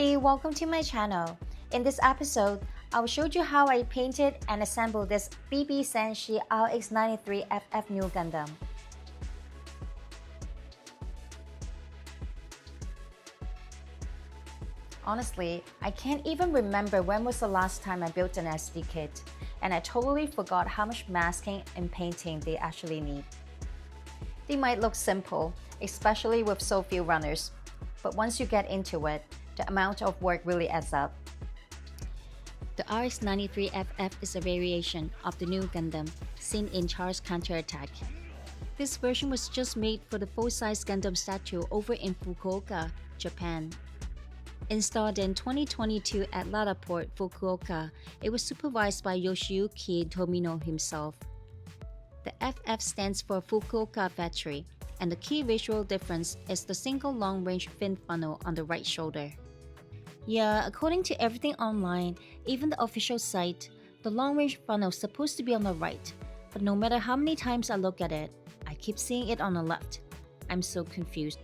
Hey, welcome to my channel. In this episode, I'll show you how I painted and assembled this BB Senshi RX-93ff new Gundam. Honestly, I can't even remember when was the last time I built an SD kit, and I totally forgot how much masking and painting they actually need. They might look simple, especially with so few runners, but once you get into it, the amount of work really adds up. The RX-93ff is a variation of the new Gundam, seen in Char's Counterattack. This version was just made for the full-size Gundam statue over in Fukuoka, Japan. Installed in 2022 at Lataport, Fukuoka, it was supervised by Yoshiyuki Tomino himself. The FF stands for Fukuoka Factory, and the key visual difference is the single long-range fin funnel on the right shoulder. Yeah, according to everything online, even the official site, the long-range funnel is supposed to be on the right, but no matter how many times I look at it, I keep seeing it on the left. I'm so confused.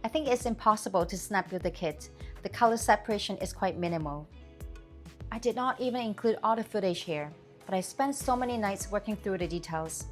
I think it's impossible to snap build the kit. The color separation is quite minimal. I did not even include all the footage here, but I spent so many nights working through the details.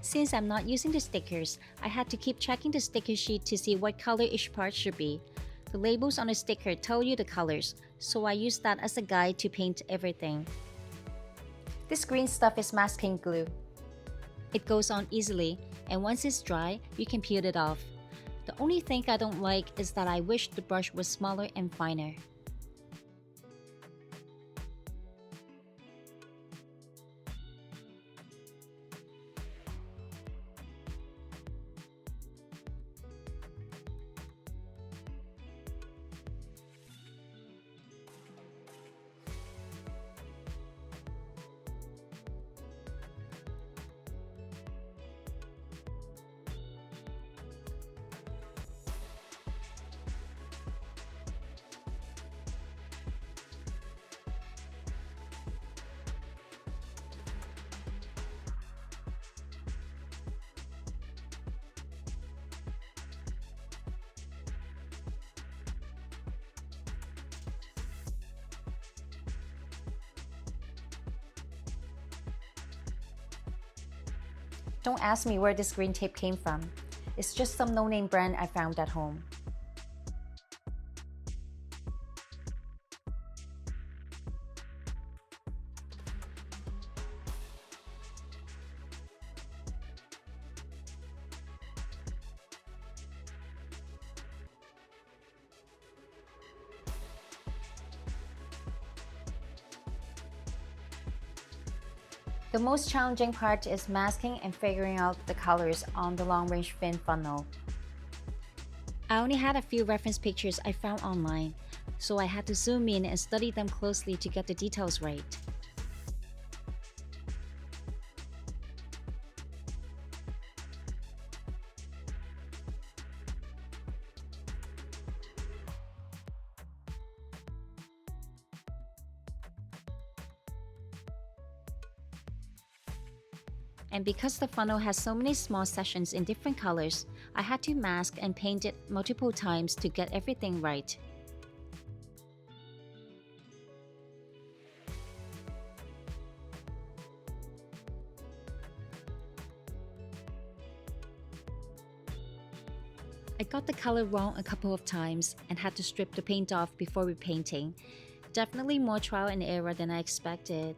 Since I'm not using the stickers, I had to keep checking the sticker sheet to see what color each part should be. The labels on the sticker tell you the colors, so I use that as a guide to paint everything. This green stuff is masking glue. It goes on easily, and once it's dry, you can peel it off. The only thing I don't like is that I wish the brush was smaller and finer. Don't ask me where this green tape came from. It's just some no-name brand I found at home. The most challenging part is masking and figuring out the colors on the long-range fin funnel. I only had a few reference pictures I found online, so I had to zoom in and study them closely to get the details right. And because the funnel has so many small sections in different colors, I had to mask and paint it multiple times to get everything right. I got the color wrong a couple of times and had to strip the paint off before repainting. Definitely more trial and error than I expected.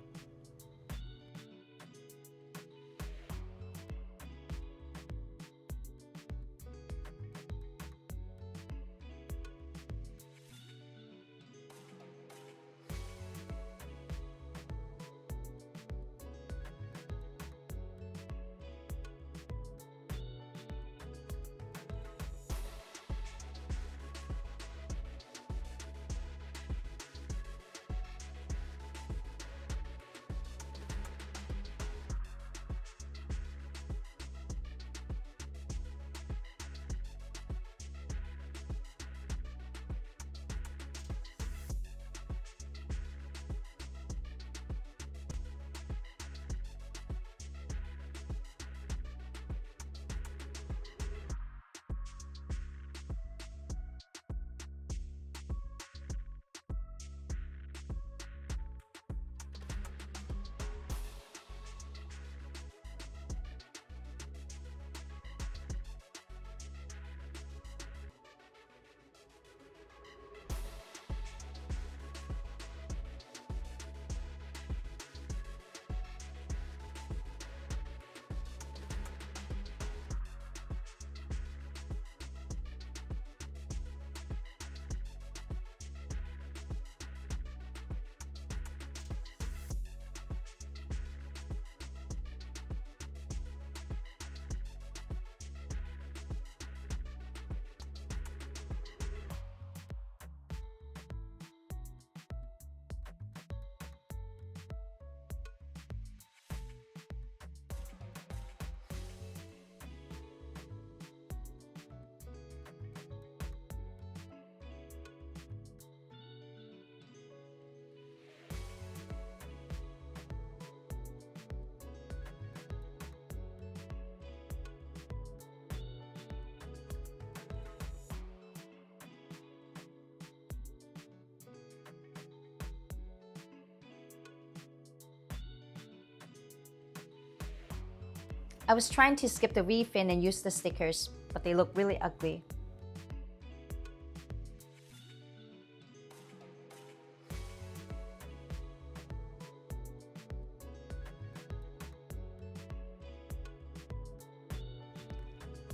I was trying to skip the refin and use the stickers, but they look really ugly.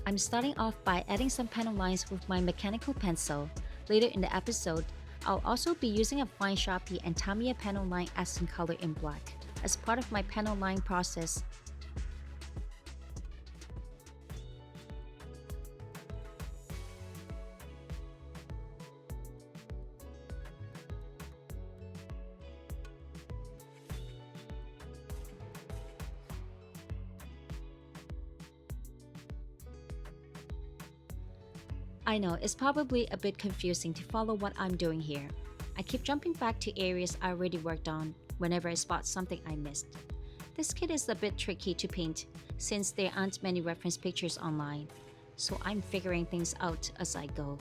I'm starting off by adding some panel lines with my mechanical pencil. Later in the episode, I'll also be using a fine Sharpie and Tamiya panel line accent color in black as part of my panel line process. I know, it's probably a bit confusing to follow what I'm doing here. I keep jumping back to areas I already worked on whenever I spot something I missed. This kit is a bit tricky to paint since there aren't many reference pictures online, so I'm figuring things out as I go.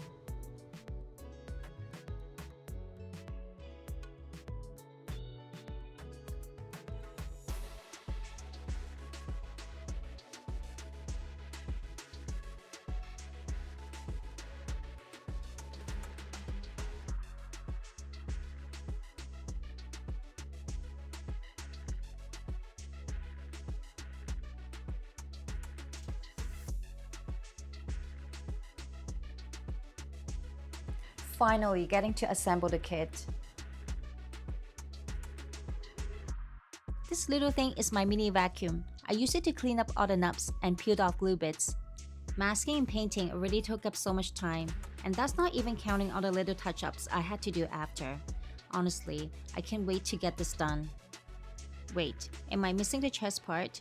Finally getting to assemble the kit. This little thing is my mini vacuum. I use it to clean up all the nubs and peeled off glue bits. Masking and painting already took up so much time, and that's not even counting all the little touch-ups I had to do after. Honestly, I can't wait to get this done. Wait, am I missing the chest part?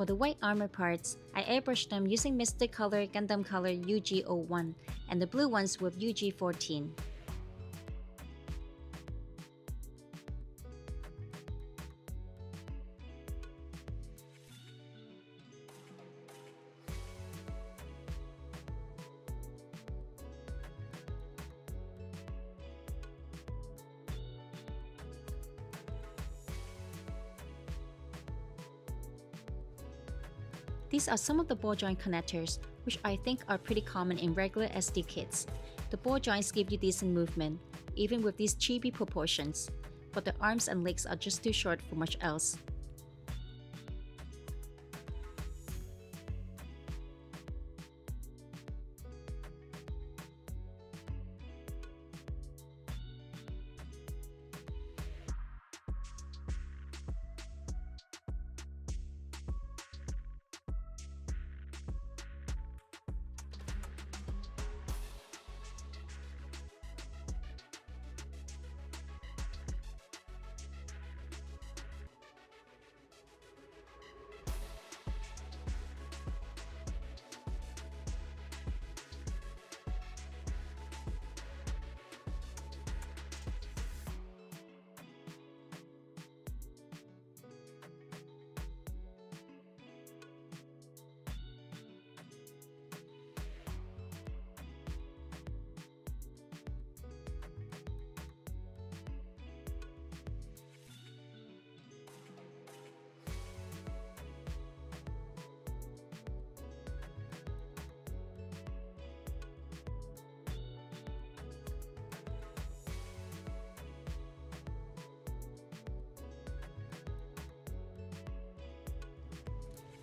For the white armor parts, I airbrushed them using Mystic Color Gundam Color UG01 and the blue ones with UG14. These are some of the ball joint connectors, which I think are pretty common in regular SD kits. The ball joints give you decent movement, even with these chibi proportions, but the arms and legs are just too short for much else.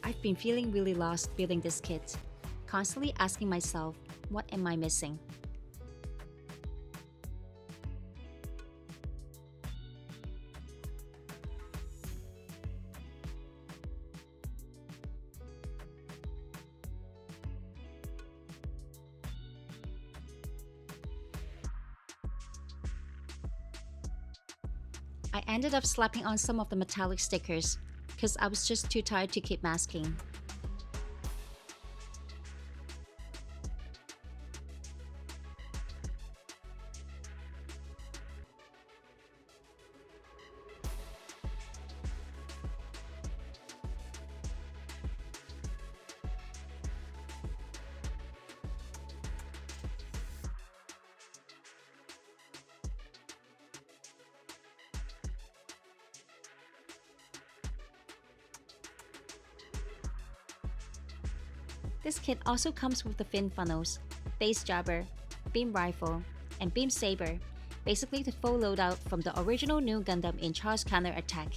I've been feeling really lost building this kit, constantly asking myself, what am I missing? I ended up slapping on some of the metallic stickers because I was just too tired to keep masking. This kit also comes with the fin funnels, base jabber, beam rifle, and beam saber, basically the full loadout from the original new Gundam in Char's Counter Attack.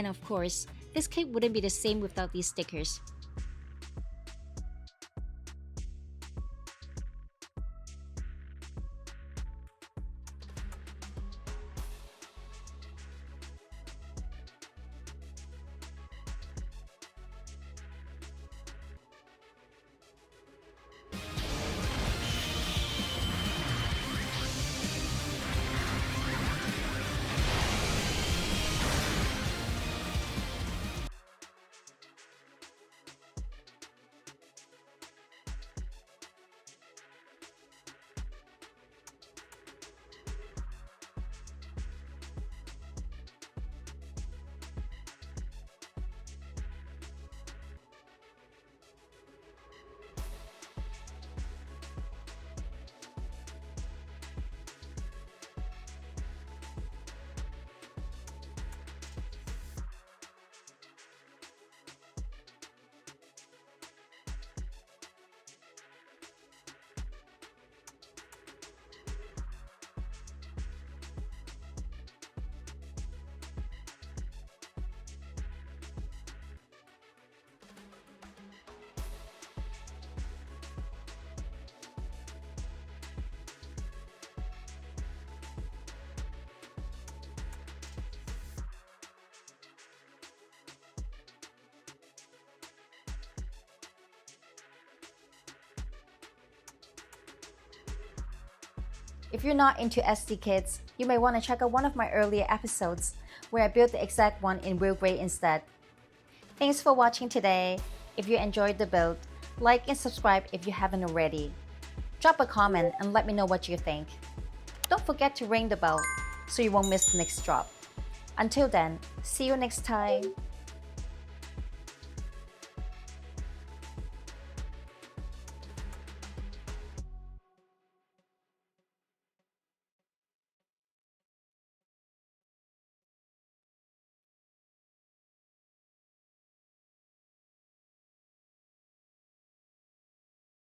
And of course, this kit wouldn't be the same without these stickers. If you're not into SD kits, you may want to check out one of my earlier episodes where I built the exact one in real grade instead. Thanks for watching today. If you enjoyed the build, like and subscribe if you haven't already. Drop a comment and let me know what you think. Don't forget to ring the bell so you won't miss the next drop. Until then, see you next time.